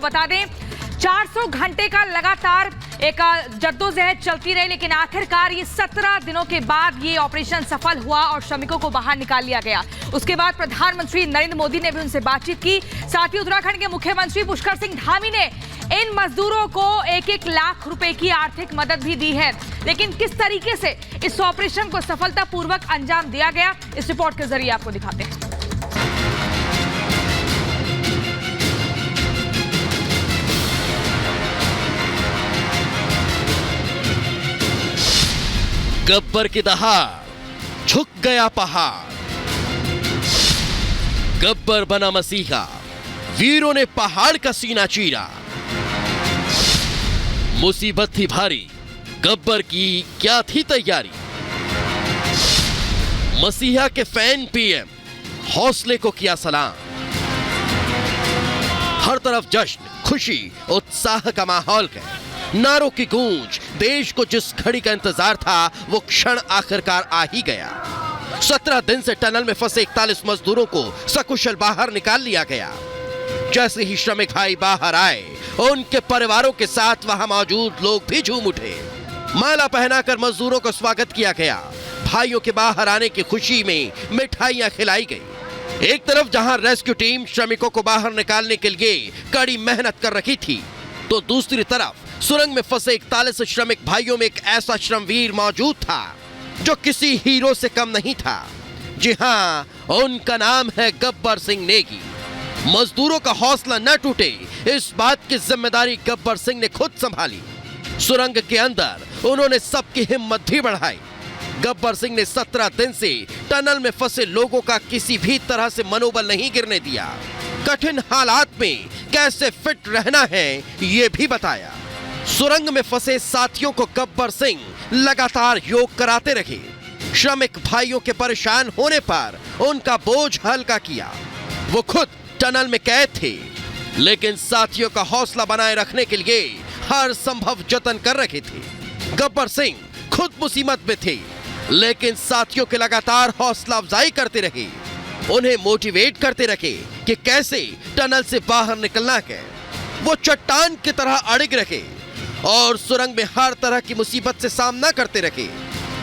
बता दें 400 घंटे का लगातार एक जद्दोजहद चलती रही, लेकिन आखिरकार ये 17 दिनों के बाद ये ऑपरेशन सफल हुआ और श्रमिकों को बाहर निकाल लिया गया। उसके बाद प्रधानमंत्री नरेंद्र मोदी ने भी उनसे बातचीत की। साथ ही उत्तराखंड के मुख्यमंत्री पुष्कर सिंह धामी ने इन मजदूरों को 1-1 लाख रुपए की आर्थिक मदद भी दी है। लेकिन किस तरीके से इस ऑपरेशन को सफलतापूर्वक अंजाम दिया गया, इस रिपोर्ट के जरिए आपको दिखाते हैं। गब्बर की दहाड़, झुक गया पहाड़। गब्बर बना मसीहा, वीरों ने पहाड़ का सीना चीरा। मुसीबत थी भारी, गब्बर की क्या थी तैयारी। मसीहा के फैन पीएम, हौसले को किया सलाम। हर तरफ जश्न, खुशी, उत्साह का माहौल है। नारों की गूंज, देश को जिस घड़ी का इंतजार था वो क्षण आखिरकार आ ही गया। 17 दिन से टनल में फंसे 41 मजदूरों को सकुशल बाहर निकाल लिया गया। जैसे ही श्रमिक भाई बाहर आए, उनके परिवारों के साथ वहां मौजूद लोग भी झूम उठे। माला पहनाकर मजदूरों का स्वागत किया गया। भाइयों के बाहर आने की खुशी में मिठाइयां खिलाई गई। एक तरफ जहां रेस्क्यू टीम श्रमिकों को बाहर निकालने के लिए कड़ी मेहनत कर रही थी, तो दूसरी तरफ सुरंग में फंसे 41 श्रमिक भाइयों में एक ऐसा श्रमवीर मौजूद था जो किसी हीरो से कम नहीं था। जी हां, उनका नाम है गब्बर सिंह नेगी। मजदूरों का हौसला न टूटे, इस बात की जिम्मेदारी गब्बर सिंह ने खुद संभाली। सुरंग के अंदर उन्होंने सबकी हिम्मत भी बढ़ाई। गब्बर सिंह ने 17 दिन से टनल में फंसे लोगों का किसी भी तरह से मनोबल नहीं गिरने दिया। कठिन हालात में कैसे फिट रहना है ये भी बताया। सुरंग में फंसे साथियों को गब्बर सिंह लगातार योग कराते रहे। श्रमिक भाइयों के परेशान होने पर उनका बोझ हल्का किया। वो खुद टनल में कैद थे, लेकिन साथियों का हौसला बनाए रखने के लिए हर संभव जतन कर रहे थे। गब्बर सिंह खुद मुसीबत में थे, लेकिन साथियों के लगातार हौसला अफजाई करते रहे। उन्हें मोटिवेट करते रहे कि कैसे टनल से बाहर निकलना है। वो चट्टान की तरह अड़िग रहे और सुरंग में हर तरह की मुसीबत से सामना करते रहे,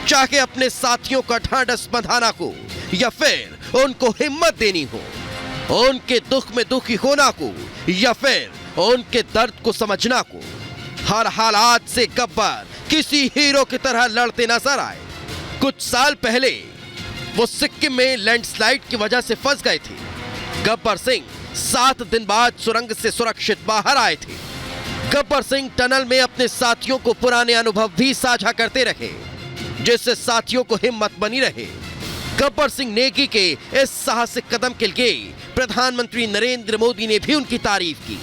चाहे अपने साथियों का ढांढस बंधाना हो या फिर उनको हिम्मत देनी हो, उनके दुख में दुखी होना हो या फिर उनके दर्द को समझना हो। हर हालात से गब्बर किसी हीरो की तरह लड़ते नजर आए। कुछ साल पहले वो सिक्किम में लैंडस्लाइड की वजह से फंस गए थे। गब्बर सिंह 7 दिन बाद सुरंग से सुरक्षित बाहर आए थे। गब्बर सिंह टनल में अपने साथियों को पुराने अनुभव भी साझा करते रहे, जिससे साथियों को हिम्मत बनी रहे। गब्बर सिंह नेगी के इस साहसिक कदम के लिए प्रधानमंत्री नरेंद्र मोदी ने भी उनकी तारीफ की।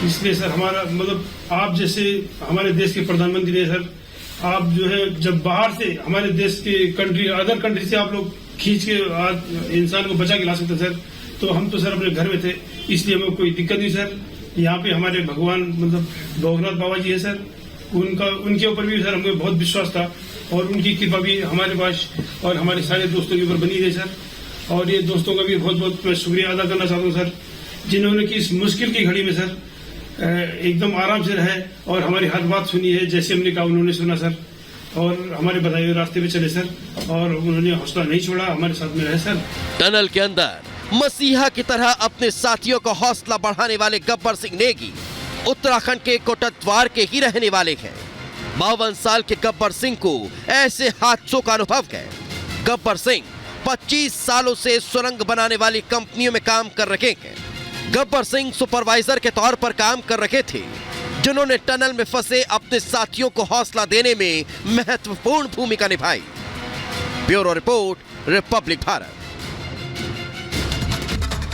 इसलिए सर हमारा मतलब आप जैसे हमारे देश के प्रधानमंत्री ने सर, आप जो है जब बाहर से हमारे देश के कंट्री अदर कंट्री से आप लोग खींच के इंसान को बचा के ला सकते सर, तो हम तो सर अपने घर में थे, इसलिए हमें कोई दिक्कत नहीं सर। यहाँ पे हमारे भगवान मतलब भोगनाथ बाबा जी है सर, उनके ऊपर भी सर हमें बहुत विश्वास था और उनकी कृपा भी हमारे पास और हमारे सारे दोस्तों के ऊपर बनी रही सर। और ये दोस्तों का भी बहुत बहुत मैं शुक्रिया अदा करना चाहता हूँ सर, जिन्होंने कि इस मुश्किल की घड़ी में सर एकदम आराम से रहे और हमारी हर बात सुनी है। जैसे हमने कहा उन्होंने सुना सर और हमारे बताए हुए रास्ते पे चले सर और उन्होंने हौसला नहीं छोड़ा, हमारे साथ में रहे सर। टनल के अंदर मसीहा की तरह अपने साथियों का हौसला बढ़ाने वाले गब्बर सिंह नेगी उत्तराखंड के कोटद्वार के ही रहने वाले हैं। 52 साल के गब्बर सिंह को ऐसे हादसों का अनुभव है। गब्बर सिंह 25 सालों से सुरंग बनाने वाली कंपनियों में काम कर रहे हैं। गब्बर सिंह सुपरवाइजर के तौर पर काम कर रहे थे, जिन्होंने टनल में फंसे अपने साथियों को हौसला देने में महत्वपूर्ण भूमिका निभाई। Bureau report, Republic Bharat.